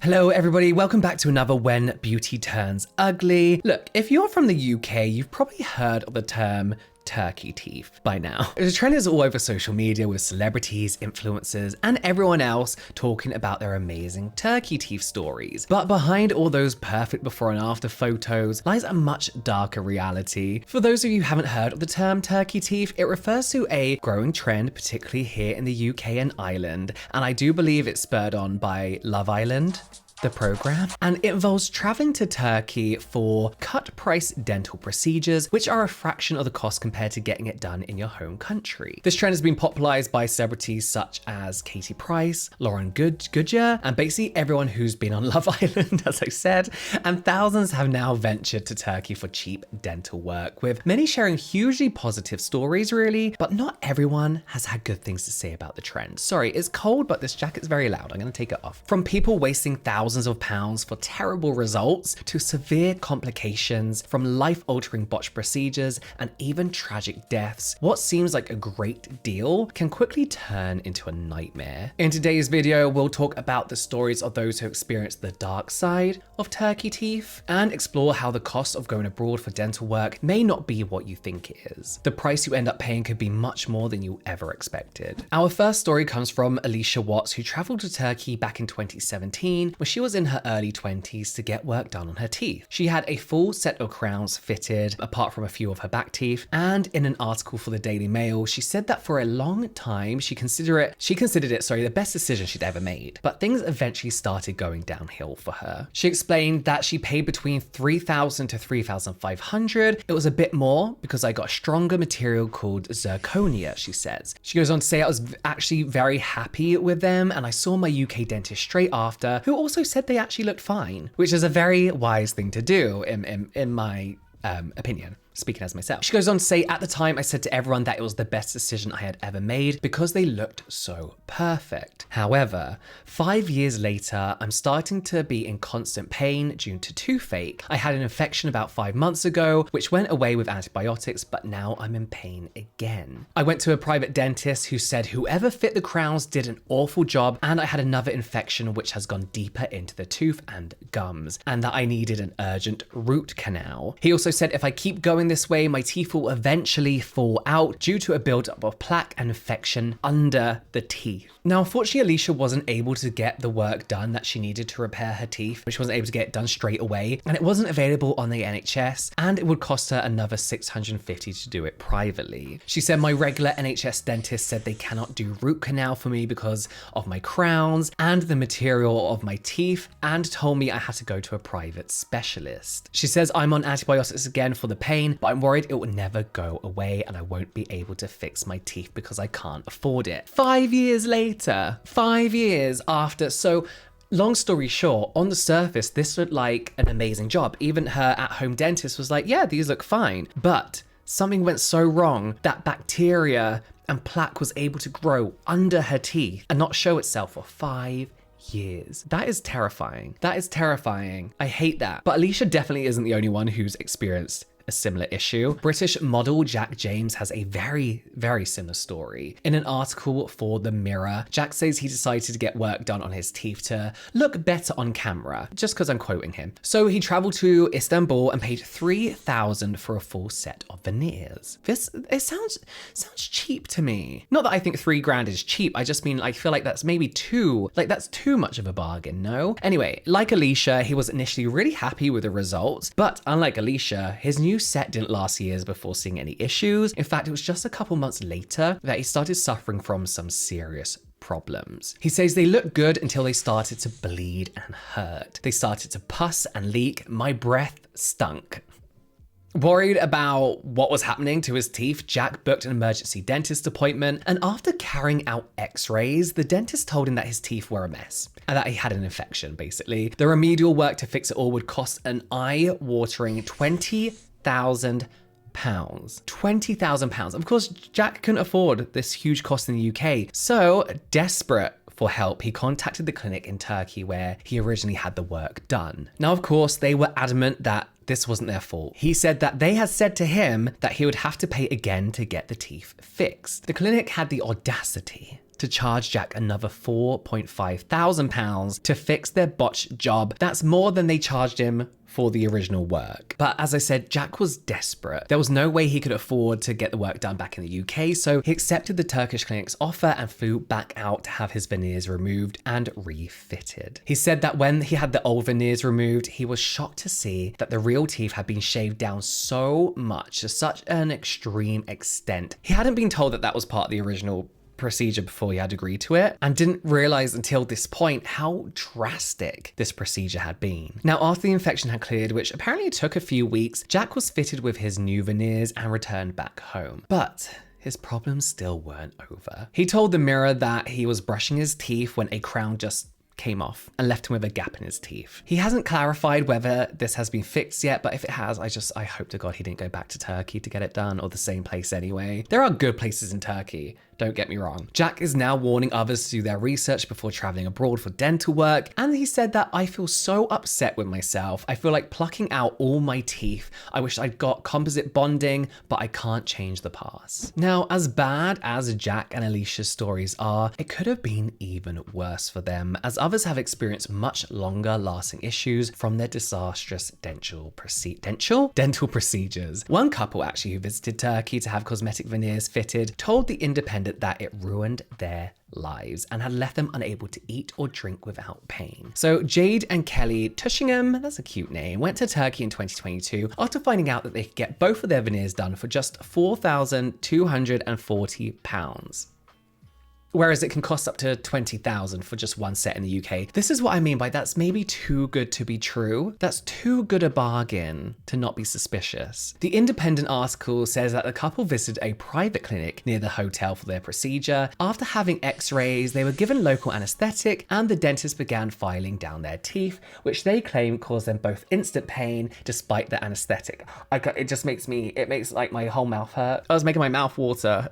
Hello everybody, welcome back to another When Beauty Turns Ugly. Look, if you're from the UK, you've probably heard of the term turkey teeth by now. The trend is all over social media with celebrities, influencers, and everyone else talking about their amazing turkey teeth stories. But behind all those perfect before and after photos lies a much darker reality. For those of you who haven't heard of the term turkey teeth, it refers to a growing trend, particularly here in the UK and Ireland, and I do believe it's spurred on by Love Island, the program, and it involves traveling to Turkey for cut price dental procedures, which are a fraction of the cost compared to getting it done in your home country. This trend has been popularized by celebrities such as Katie Price, Lauren Goodger, and basically everyone who's been on Love Island, as I said, and thousands have now ventured to Turkey for cheap dental work, with many sharing hugely positive stories really, but not everyone has had good things to say about the trend. Sorry, it's cold, but this jacket's very loud. I'm gonna take it off. From people wasting thousands of pounds for terrible results to severe complications, from life-altering botched procedures and even tragic deaths, what seems like a great deal can quickly turn into a nightmare. In today's video, we'll talk about the stories of those who experienced the dark side of turkey teeth and explore how the cost of going abroad for dental work may not be what you think it is. The price you end up paying could be much more than you ever expected. Our first story comes from Alicia, who traveled to Turkey back in 2017 when she was in her early 20s to get work done on her teeth. She had a full set of crowns fitted, apart from a few of her back teeth, and in an article for the Daily Mail, she said that for a long time, she considered it the best decision she'd ever made. But things eventually started going downhill for her. She explained that she paid between $3,000 to $3,500. It was a bit more because I got a stronger material called zirconia, she says. She goes on to say, I was actually very happy with them, and I saw my UK dentist straight after, who also said they actually looked fine, which is a very wise thing to do in my opinion. Speaking as myself. She goes on to say, at the time, I said to everyone that it was the best decision I had ever made because they looked so perfect. However, 5 years later, I'm starting to be in constant pain due to toothache. I had an infection about 5 months ago, which went away with antibiotics, but now I'm in pain again. I went to a private dentist who said whoever fit the crowns did an awful job, and I had another infection which has gone deeper into the tooth and gums, and that I needed an urgent root canal. He also said if I keep going this way, my teeth will eventually fall out due to a buildup of plaque and infection under the teeth. Now, unfortunately, Alicia wasn't able to get the work done that she needed to repair her teeth, which wasn't able to get it done straight away, and it wasn't available on the NHS, and it would cost her another $650 to do it privately. She said, my regular NHS dentist said they cannot do root canal for me because of my crowns and the material of my teeth, and told me I had to go to a private specialist. She says, I'm on antibiotics again for the pain, but I'm worried it will never go away and I won't be able to fix my teeth because I can't afford it. 5 years later, 5 years after. So long story short, on the surface, this looked like an amazing job. Even her at-home dentist was like, yeah, these look fine. But something went so wrong that bacteria and plaque was able to grow under her teeth and not show itself for 5 years. That is terrifying. That is terrifying. I hate that. But Alicia definitely isn't the only one who's experienced a similar issue. British model Jack James has a very, very similar story. In an article for The Mirror, Jack says he decided to get work done on his teeth to look better on camera, just because I'm quoting him. So he traveled to Istanbul and paid $3,000 for a full set of veneers. It sounds cheap to me. Not that I think $3,000 is cheap, I just mean I feel like that's maybe that's too much of a bargain, no? Anyway, like Alicia, he was initially really happy with the results, but unlike Alicia, his new set didn't last years before seeing any issues. In fact, it was just a couple months later that he started suffering from some serious problems. He says they looked good until they started to bleed and hurt. They started to pus and leak. My breath stunk. Worried about what was happening to his teeth, Jack booked an emergency dentist appointment, and after carrying out x-rays, the dentist told him that his teeth were a mess and that he had an infection, basically. The remedial work to fix it all would cost an eye-watering £20,000. £20,000. Of course, Jack couldn't afford this huge cost in the UK, so desperate for help, he contacted the clinic in Turkey where he originally had the work done. Now, of course, they were adamant that this wasn't their fault. He said that they had said to him that he would have to pay again to get the teeth fixed. The clinic had the audacity to charge Jack another £4,500 to fix their botched job. That's more than they charged him for the original work. But as I said, Jack was desperate. There was no way he could afford to get the work done back in the UK, so he accepted the Turkish clinic's offer and flew back out to have his veneers removed and refitted. He said that when he had the old veneers removed, he was shocked to see that the real teeth had been shaved down so much, to such an extreme extent. He hadn't been told that that was part of the original procedure before he had agreed to it, and didn't realize until this point how drastic this procedure had been. Now, after the infection had cleared, which apparently took a few weeks, Jack was fitted with his new veneers and returned back home. But his problems still weren't over. He told the Mirror that he was brushing his teeth when a crown just came off and left him with a gap in his teeth. He hasn't clarified whether this has been fixed yet, but if it has, I hope to God he didn't go back to Turkey to get it done, or the same place anyway. There are good places in Turkey, don't get me wrong. Jack is now warning others to do their research before traveling abroad for dental work, and he said that I feel so upset with myself. I feel like plucking out all my teeth. I wish I'd got composite bonding, but I can't change the past. Now, as bad as Jack and Alicia's stories are, it could have been even worse for them, as others have experienced much longer lasting issues from their disastrous dental procedures. One couple actually who visited Turkey to have cosmetic veneers fitted told The Independent that it ruined their lives and had left them unable to eat or drink without pain. So Jade and Kelly Tushingham, that's a cute name, went to Turkey in 2022 after finding out that they could get both of their veneers done for just £4,240. Whereas it can cost up to 20,000 for just one set in the UK. This is what I mean by that's maybe too good to be true. That's too good a bargain to not be suspicious. The Independent article says that the couple visited a private clinic near the hotel for their procedure. After having x-rays, they were given local anesthetic and the dentist began filing down their teeth, which they claim caused them both instant pain despite the anesthetic. It makes like my whole mouth hurt. I was making my mouth water.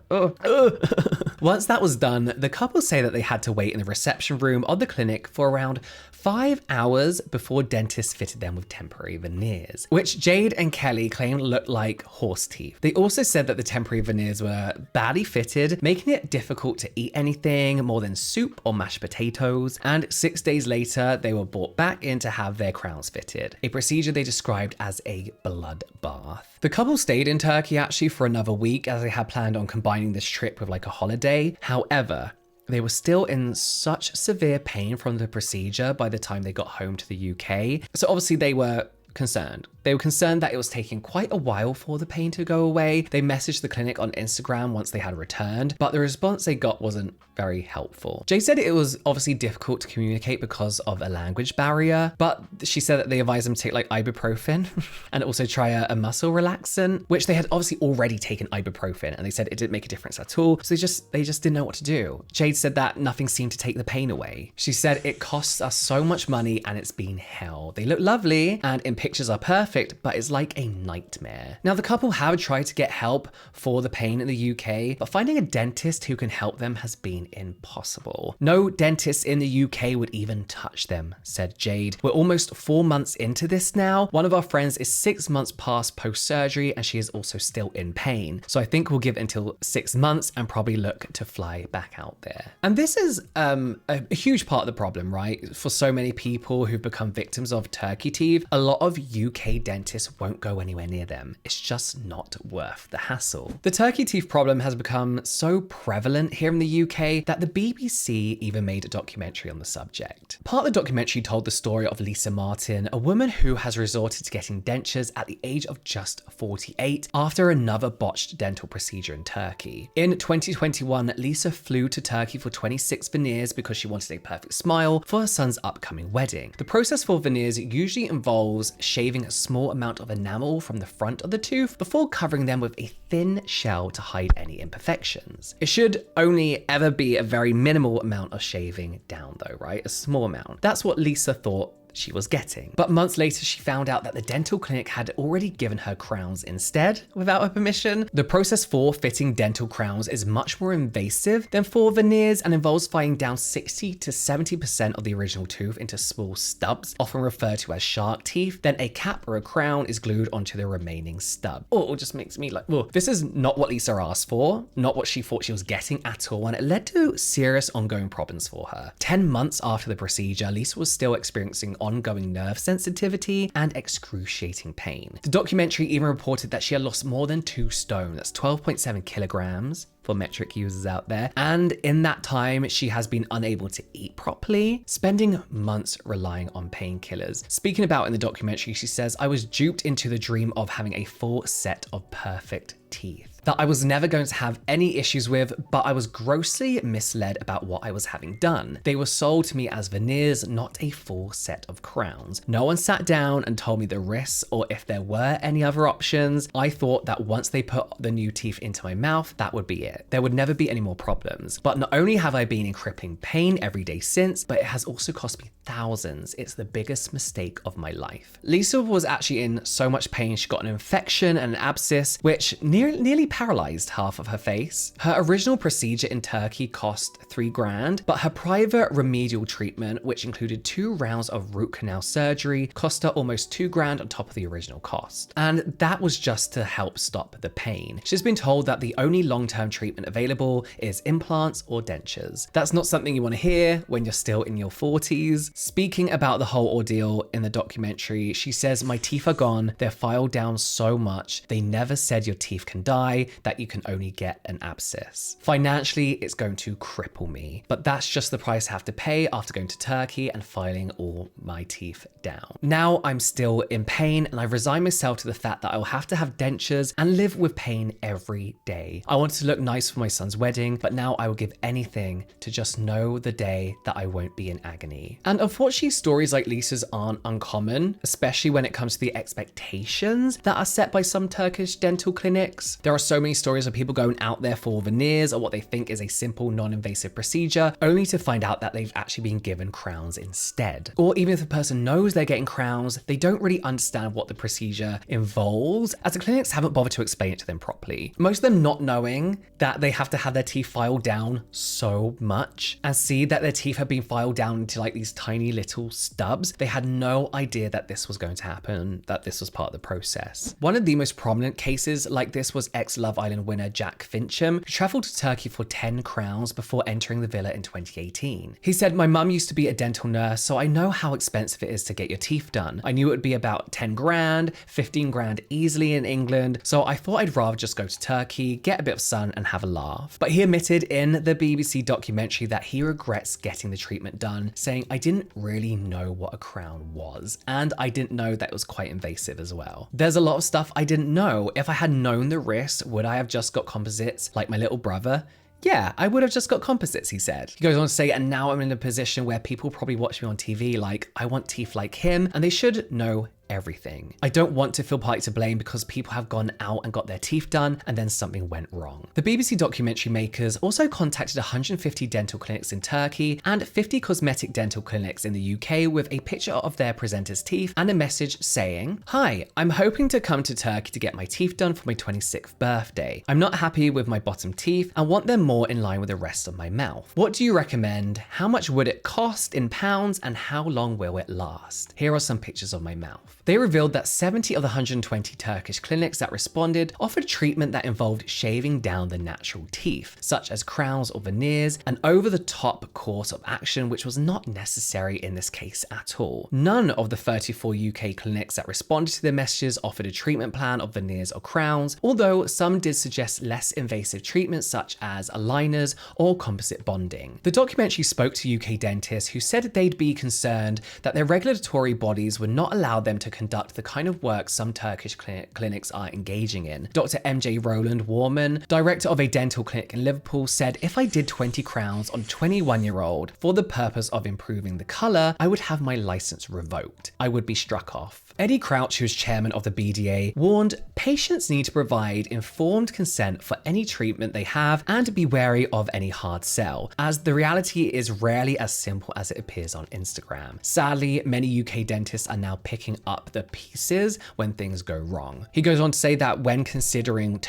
Once that was done, the couple say that they had to wait in the reception room of the clinic for around 5 hours before dentists fitted them with temporary veneers, which Jade and Kelly claim looked like horse teeth. They also said that the temporary veneers were badly fitted, making it difficult to eat anything more than soup or mashed potatoes, and 6 days later, they were brought back in to have their crowns fitted, a procedure they described as a blood bath. The couple stayed in Turkey actually for another week as they had planned on combining this trip with like a holiday. However, they were still in such severe pain from the procedure by the time they got home to the UK. So obviously they were concerned. They were concerned that it was taking quite a while for the pain to go away. They messaged the clinic on Instagram once they had returned, but the response they got wasn't very helpful. Jay said it was obviously difficult to communicate because of a language barrier, but she said that they advised them to take like ibuprofen and also try a muscle relaxant, which they had obviously already taken ibuprofen, and they said it didn't make a difference at all. So they just didn't know what to do. Jade said that nothing seemed to take the pain away. She said it costs us so much money and it's been hell. They look lovely and in pictures are perfect, but it's like a nightmare. Now, the couple have tried to get help for the pain in the UK, but finding a dentist who can help them has been impossible. No dentists in the UK would even touch them, said Jade. We're almost 4 months into this now. One of our friends is 6 months past post-surgery and she is also still in pain. So I think we'll give it until 6 months and probably look to fly back out there. And this is a huge part of the problem, right? For so many people who've become victims of turkey teeth, a lot of UK dentists won't go anywhere near them. It's just not worth the hassle. The turkey teeth problem has become so prevalent here in the UK that the BBC even made a documentary on the subject. Part of the documentary told the story of Lisa Martin, a woman who has resorted to getting dentures at the age of just 48 after another botched dental procedure in Turkey. In 2021, Lisa flew to Turkey for 26 veneers because she wanted a perfect smile for her son's upcoming wedding. The process for veneers usually involves shaving a small amount of enamel from the front of the tooth before covering them with a thin shell to hide any imperfections. It should only ever be a very minimal amount of shaving down though, right? A small amount. That's what Lisa thought she was getting. But months later, she found out that the dental clinic had already given her crowns instead, without her permission. The process for fitting dental crowns is much more invasive than for veneers and involves filing down 60 to 70% of the original tooth into small stubs, often referred to as shark teeth. Then a cap or a crown is glued onto the remaining stub. Oh, it just makes me like, whoa. This is not what Lisa asked for, not what she thought she was getting at all, and it led to serious ongoing problems for her. 10 months after the procedure, Lisa was still experiencing ongoing nerve sensitivity and excruciating pain. The documentary even reported that she had lost more than 2 stone, that's 12.7 kilograms, for metric users out there. And in that time, she has been unable to eat properly, spending months relying on painkillers. Speaking about in the documentary, she says, "I was duped into the dream of having a full set of perfect teeth that I was never going to have any issues with, but I was grossly misled about what I was having done. They were sold to me as veneers, not a full set of crowns. No one sat down and told me the risks or if there were any other options. I thought that once they put the new teeth into my mouth, that would be it. There would never be any more problems. But not only have I been in crippling pain every day since, but it has also cost me thousands. It's the biggest mistake of my life." Lisa was actually in so much pain, she got an infection and an abscess, which nearly paralyzed half of her face. Her original procedure in Turkey cost $3,000, but her private remedial treatment, which included 2 rounds of root canal surgery, cost her almost $2,000 on top of the original cost. And that was just to help stop the pain. She's been told that the only long-term treatment available is implants or dentures. That's not something you want to hear when you're still in your 40s. Speaking about the whole ordeal in the documentary, she says, "My teeth are gone. They're filed down so much. They never said your teeth can die, that you can only get an abscess. Financially, it's going to cripple me, but that's just the price I have to pay after going to Turkey and filing all my teeth down. Now I'm still in pain and I've resigned myself to the fact that I will have to have dentures and live with pain every day. I wanted to look nice for my son's wedding, but now I will give anything to just know the day that I won't be in agony." And unfortunately, stories like Lisa's aren't uncommon, especially when it comes to the expectations that are set by some Turkish dental clinics. There are so many stories of people going out there for veneers or what they think is a simple non-invasive procedure, only to find out that they've actually been given crowns instead. Or even if the person knows they're getting crowns, they don't really understand what the procedure involves, as the clinics haven't bothered to explain it to them properly. Most of them not knowing that they have to have their teeth filed down so much and see that their teeth have been filed down into like these tiny little stubs. They had no idea that this was going to happen, that this was part of the process. One of the most prominent cases like this was ex-Love Island winner Jack Fincham, who traveled to Turkey for 10 crowns before entering the villa in 2018. He said, "My mum used to be a dental nurse, so I know how expensive it is to get your teeth done. I knew it would be about 10 grand, 15 grand easily in England, so I thought I'd rather just go to Turkey, get a bit of sun and have a laugh." But he admitted in the BBC documentary that he regrets getting the treatment done, saying, "I didn't really know what a crown was, and I didn't know that it was quite invasive as well. There's a lot of stuff I didn't know. If I had known the risk, would I have just got composites like my little brother? Yeah, I would have just got composites," he said. He goes on to say, "And now I'm in a position where people probably watch me on TV like, I want teeth like him, and they should know everything. I don't want to feel partly to blame because people have gone out and got their teeth done and then something went wrong." The BBC documentary makers also contacted 150 dental clinics in Turkey and 50 cosmetic dental clinics in the UK with a picture of their presenters' teeth and a message saying, "Hi, I'm hoping to come to Turkey to get my teeth done for my 26th birthday. I'm not happy with my bottom teeth and want them more in line with the rest of my mouth. What do you recommend? How much would it cost in pounds and how long will it last? Here are some pictures of my mouth." They revealed that 70 of the 120 Turkish clinics that responded offered treatment that involved shaving down the natural teeth, such as crowns or veneers, an over-the-top course of action which was not necessary in this case at all. None of the 34 UK clinics that responded to their messages offered a treatment plan of veneers or crowns, although some did suggest less invasive treatments such as aligners or composite bonding. The documentary spoke to UK dentists who said they'd be concerned that their regulatory bodies would not allow them to to conduct the kind of work some Turkish clinics are engaging in. Dr. MJ Roland Warman, director of a dental clinic in Liverpool, said, "If I did 20 crowns on a 21-year-old for the purpose of improving the colour, I would have my licence revoked. I would be struck off." Eddie Crouch, who is chairman of the BDA, warned patients need to provide informed consent for any treatment they have and be wary of any hard sell, as the reality is rarely as simple as it appears on Instagram. Sadly, many UK dentists are now picking up the pieces when things go wrong. He goes on to say that when considering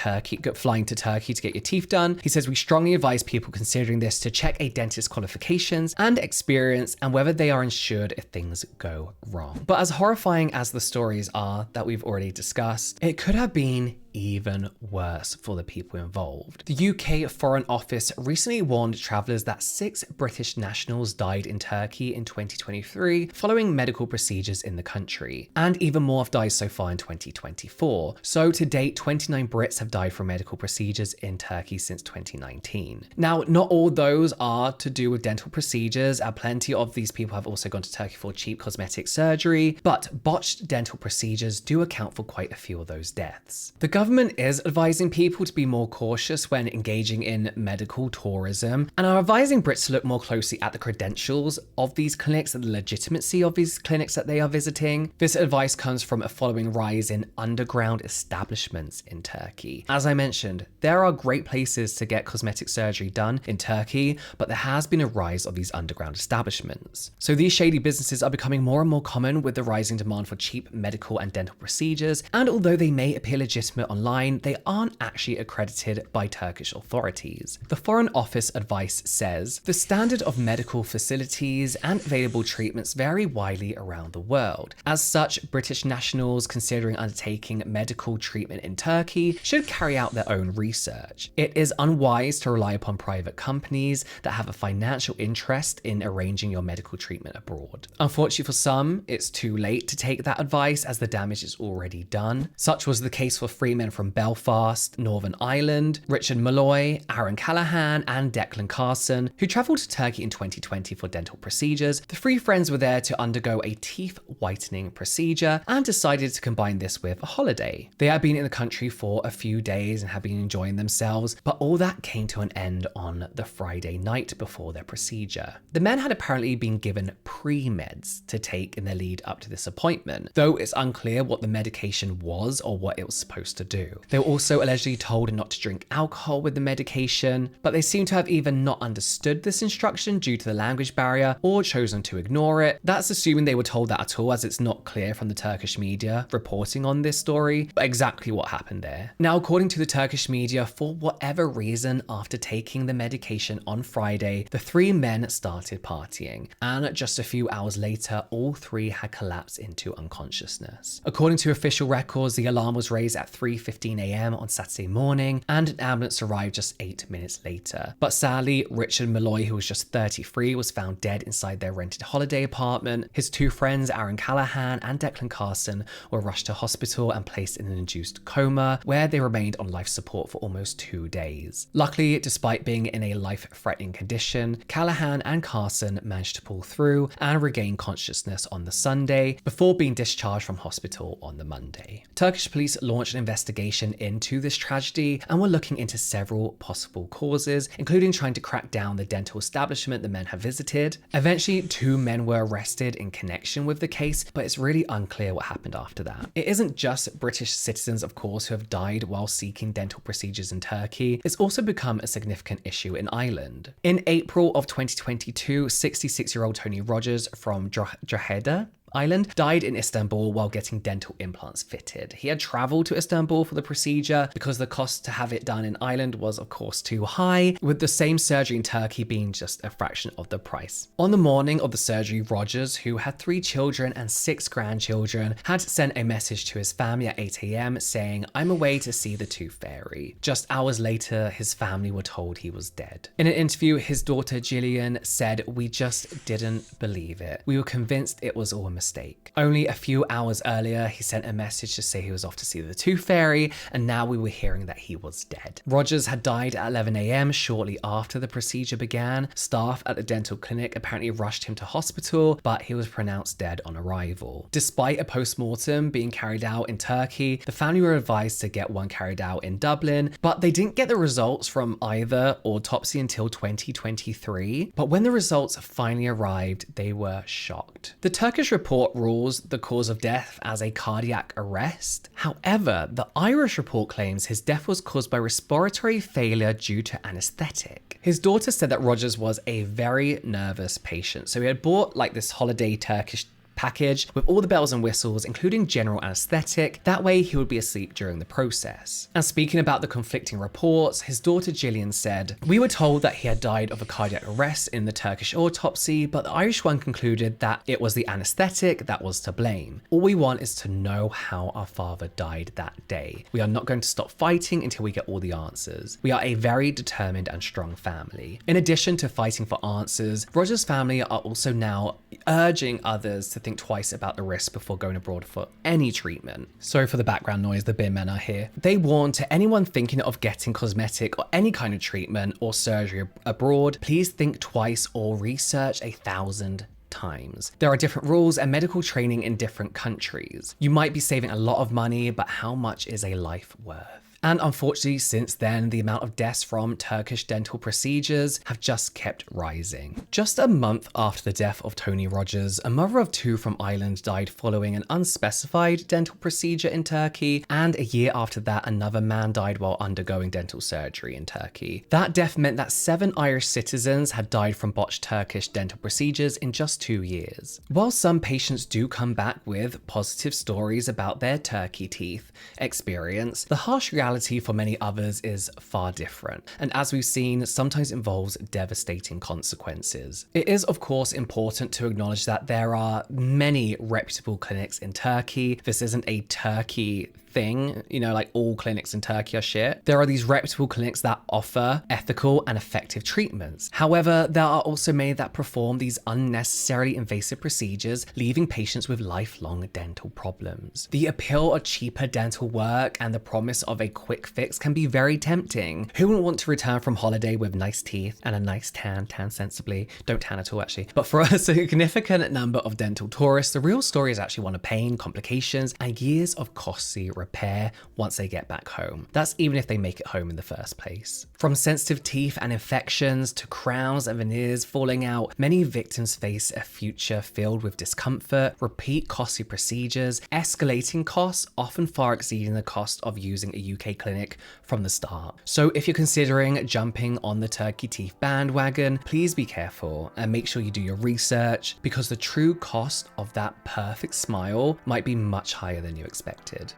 flying to Turkey to get your teeth done, he says, "We strongly advise people considering this to check a dentist's qualifications and experience and whether they are insured if things go wrong." But as horrifying as the stories are that we've already discussed, it could have been even worse for the people involved. The UK Foreign Office recently warned travellers that 6 British nationals died in Turkey in 2023 following medical procedures in the country, and even more have died so far in 2024. So to date, 29 Brits have died from medical procedures in Turkey since 2019. Now, not all those are to do with dental procedures, and plenty of these people have also gone to Turkey for cheap cosmetic surgery, but botched dental procedures do account for quite a few of those deaths. The government is advising people to be more cautious when engaging in medical tourism and are advising Brits to look more closely at the credentials of these clinics and the legitimacy of these clinics that they are visiting. This advice comes from a following rise in underground establishments in Turkey. As I mentioned, there are great places to get cosmetic surgery done in Turkey, but there has been a rise of these underground establishments. So these shady businesses are becoming more and more common with the rising demand for cheap medical and dental procedures, and although they may appear legitimate online, they aren't actually accredited by Turkish authorities. The Foreign Office advice says, "The standard of medical facilities and available treatments vary widely around the world. As such, British nationals considering undertaking medical treatment in Turkey should carry out their own research. It is unwise to rely upon private companies that have a financial interest in arranging your medical treatment abroad." Unfortunately for some, it's too late to take that advice as the damage is already done. Such was the case for 3 men from Belfast, Northern Ireland, Richard Malloy, Aaron Callahan, and Declan Carson, who travelled to Turkey in 2020 for dental procedures. The 3 friends were there to undergo a teeth whitening procedure and decided to combine this with a holiday. They had been in the country for a few days and had been enjoying themselves, but all that came to an end on the Friday night before their procedure. The men had apparently been given pre-meds to take in the lead up to this appointment, though it's unclear what the medication was or what it was supposed to do. They were also allegedly told not to drink alcohol with the medication, but they seem to have either not understood this instruction due to the language barrier or chosen to ignore it. That's assuming they were told that at all, as it's not clear from the Turkish media reporting on this story exactly what happened there. Now, according to the Turkish media, for whatever reason, after taking the medication on Friday, the 3 men started partying, and just a few hours later, all 3 had collapsed into unconsciousness. According to official records, the alarm was raised at 3:15 a.m. on Saturday morning, and an ambulance arrived just 8 minutes later. But sadly, Richard Malloy, who was just 33, was found dead inside their rented holiday apartment. His 2 friends, Aaron Callahan and Declan Carson, were rushed to hospital and placed in an induced coma, where they remained on life support for almost 2 days. Luckily, despite being in a life-threatening condition, Callahan and Carson managed to pull through and regain consciousness on the Sunday before being discharged from hospital on the Monday. Turkish police launched an investigation into this tragedy and were looking into several possible causes, including trying to crack down the dental establishment the men have visited. Eventually, 2 men were arrested in connection with the case, but it's really unclear what happened after that. It isn't just British citizens, of course, who have died while seeking dental procedures in Turkey. It's also become a significant issue in Ireland. In April of 2022, 66-year-old Tony Rogers from Drogheda, Ireland, died in Istanbul while getting dental implants fitted. He had travelled to Istanbul for the procedure because the cost to have it done in Ireland was of course too high, with the same surgery in Turkey being just a fraction of the price. On the morning of the surgery, Rogers, who had 3 children and 6 grandchildren, had sent a message to his family at 8 a.m. saying, "I'm away to see the Tooth Fairy." Just hours later, his family were told he was dead. In an interview, his daughter Gillian said, "We just didn't believe it. We were convinced it was all a mistake. mistake. Only a few hours earlier, he sent a message to say he was off to see the tooth fairy, and now we were hearing that he was dead. Rogers had died at 11 a.m. shortly after the procedure began. Staff at the dental clinic apparently rushed him to hospital, but he was pronounced dead on arrival. Despite a post-mortem being carried out in Turkey, the family were advised to get one carried out in Dublin, but they didn't get the results from either autopsy until 2023. But when the results finally arrived, they were shocked. The Turkish report rules the cause of death as a cardiac arrest. However, the Irish report claims his death was caused by respiratory failure due to anesthetic. His daughter said that Rogers was a very nervous patient, so he had bought like this holiday Turkish package with all the bells and whistles, including general anesthetic. That way he would be asleep during the process. And speaking about the conflicting reports, his daughter Gillian said, "We were told that he had died of a cardiac arrest in the Turkish autopsy, but the Irish one concluded that it was the anesthetic that was to blame. All we want is to know how our father died that day. We are not going to stop fighting until we get all the answers. We are a very determined and strong family." In addition to fighting for answers, Rogers' family are also now urging others to think twice about the risk before going abroad for any treatment. Sorry for the background noise, the bin men are here. They warn to anyone thinking of getting cosmetic or any kind of treatment or surgery abroad, please think twice or research 1,000 times. There are different rules and medical training in different countries. You might be saving a lot of money, but how much is a life worth? And unfortunately, since then, the amount of deaths from Turkish dental procedures have just kept rising. Just a month after the death of Tony Rogers, a mother of two from Ireland died following an unspecified dental procedure in Turkey, and a year after that, another man died while undergoing dental surgery in Turkey. That death meant that 7 Irish citizens had died from botched Turkish dental procedures in just 2 years. While some patients do come back with positive stories about their turkey teeth experience, the harsh reality for many others is far different, and as we've seen, sometimes involves devastating consequences. It is of course important to acknowledge that there are many reputable clinics in Turkey. This isn't a Turkey thing, you know, like all clinics in Turkey are shit. There are these reputable clinics that offer ethical and effective treatments. However, there are also many that perform these unnecessarily invasive procedures, leaving patients with lifelong dental problems. The appeal of cheaper dental work and the promise of a quick fix can be very tempting. Who wouldn't want to return from holiday with nice teeth and a nice tan sensibly? Don't tan at all actually. But for a significant number of dental tourists, the real story is actually one of pain, complications, and years of costly repair once they get back home. That's even if they make it home in the first place. From sensitive teeth and infections to crowns and veneers falling out, many victims face a future filled with discomfort, repeat costly procedures, escalating costs, often far exceeding the cost of using a UK clinic from the start. So if you're considering jumping on the turkey teeth bandwagon, please be careful and make sure you do your research, because the true cost of that perfect smile might be much higher than you expected.